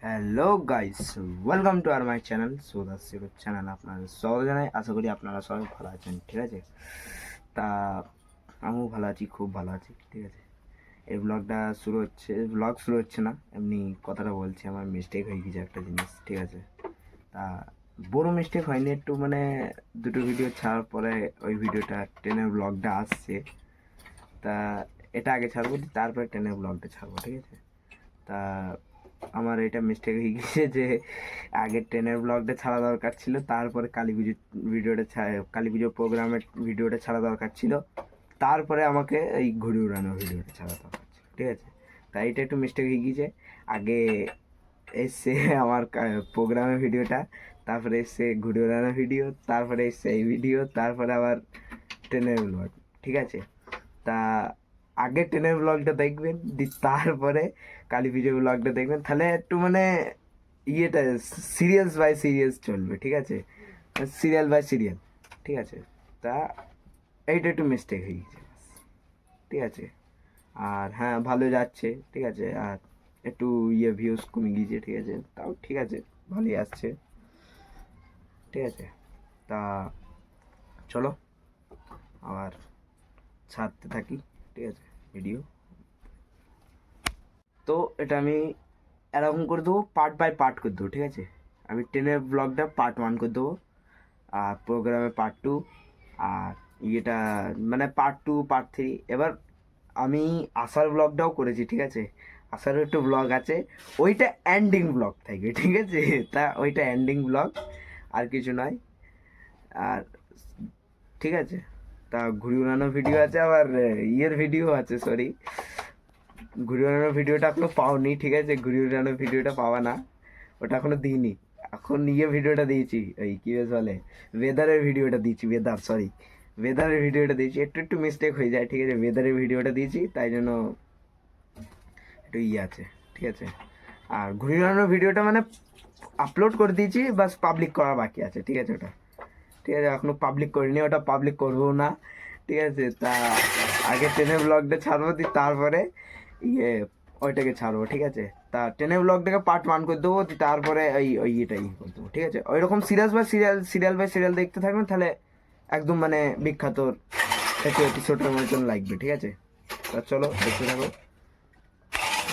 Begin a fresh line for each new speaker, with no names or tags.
Hello guys, welcome to our my channel সুদাস সিরুপ channel. আপনাদের স্বাগত জানাই। আশা করি আপনারা সবাই ভালো আছেন, ঠিক আছে। তা আমিও ভালো আছি, খুব ভালো আছি, ঠিক আছে। এই ব্লগ শুরু হচ্ছে না, এমনি কথাটা বলছি। আমার মিস্টেক হয়ে গেছে একটা জিনিস, ঠিক আছে। তা বড় মিস্টেক হয়নি, একটু মানে দুটো ভিডিও ছাড়ার পরে ওই ভিডিওটা টেনের ব্লগটা আসছে। তা এটা আগে ছাড়বো, তারপরে টেনের ব্লগটা ছাড়বো, ঠিক আছে। তা আমার এটা মিস্টেক হয়ে গেছে যে আগে ট্রেনের ব্লগটা ছাড়া দরকার ছিল, তারপরে কালী পুজো প্রোগ্রামের ভিডিওটা ছাড়া দরকার ছিল, তারপরে আমাকে এই ঘুড়ি উড়ানোর ভিডিওটা ছাড়া দরকার ছিল, ঠিক আছে। তাই এটা একটু মিস্টেক হয়ে গিয়েছে। আগে এসছে আমার প্রোগ্রামের ভিডিওটা, তারপরে এসছে ঘুড়ি উড়ানোর ভিডিও, তারপরে এসছে এই ভিডিও, তারপরে আবার ট্রেনের ব্লগ, ঠিক আছে। তা আগে ট্রেনের ব্লগটা দেখবেন, তারপরে কালী পুজোর ব্লগটা দেখবেন, তাহলে একটু মানে ইয়েটা সিরিয়াস বাই সিরিয়াস চলবে, ঠিক আছে। সিরিয়াল বাই সিরিয়াল, ঠিক আছে। তা এইটা একটু মিস্টেক হয়ে গেছে, ঠিক আছে। আর হ্যাঁ, ভালো যাচ্ছে, ঠিক আছে। আর একটু ভিউজ কমে গিয়েছে, ঠিক আছে, তাও ঠিক আছে, ভালোই আসছে, ঠিক আছে। তা চলো আবার ছাড়তে থাকি, ঠিক আছে, ভিডিও। তো এটা আমি এরকম করে দেবো, পার্ট বাই পার্ট করে দেবো, ঠিক আছে। আমি টেনের ব্লগটা পার্ট 1 করে দেবো, আর প্রোগ্রামে পার্ট 2, আর ইয়েটা মানে পার্ট 2 পার্ট 3। এবার আমি আসার ব্লগটাও করেছি, ঠিক আছে। আসারও একটু ব্লগ আছে, ওইটা এন্ডিং ব্লগ থাকবে, ঠিক আছে। তা ওইটা এন্ডিং ব্লগ, আর কিছু নয়। আর ঠিক আছে, তা ঘুড়ি উড়ানোর ভিডিও আছে, আবার ইয়ের ভিডিও আছে, সরি, ঘুড়ি উড়ানোর ভিডিওটা এখনো পাওনি, ঠিক আছে। ঘুড়ি উড়ানোর ভিডিওটা পাওয়া না, ওটা এখনো দিইনি। এখন ভিডিওটা দিয়েছি, ওই কি বেশ বলে, ওয়েদারের ভিডিওটা দিয়েছি, ওয়েদারের ভিডিওটা দিয়েছি। একটু একটু মিস্টেক হয়ে যায়, ঠিক আছে। ওয়েদারের ভিডিওটা দিয়েছি, তাই জন্য একটু আছে, ঠিক আছে। আর ঘুড়ি উড়ানোর ভিডিওটা মানে আপলোড করে দিয়েছি, বাস পাবলিক করা বাকি আছে, ঠিক আছে। ওটা ঠিক আছে, এখনো পাবলিক করিনি, ওটা পাবলিক করবো না, ঠিক আছে। তা আগে ট্রেনের ব্লগটা ছাড়বো, তারপরে ওইটাকে ছাড়বো, ঠিক আছে। তা ট্রেনের ব্লগটাকে পার্ট 1 করে দেবো, তারপরে ওই এটাই করে দেবো, ঠিক আছে। ওইরকম সিরিয়াল বাই সিরিয়াল দেখতে থাকবেন, তাহলে একদম মানে বিখ্যাত একটু এপিসোডের মতন লাগবে, ঠিক আছে। তা চলো দেখতে থাকো।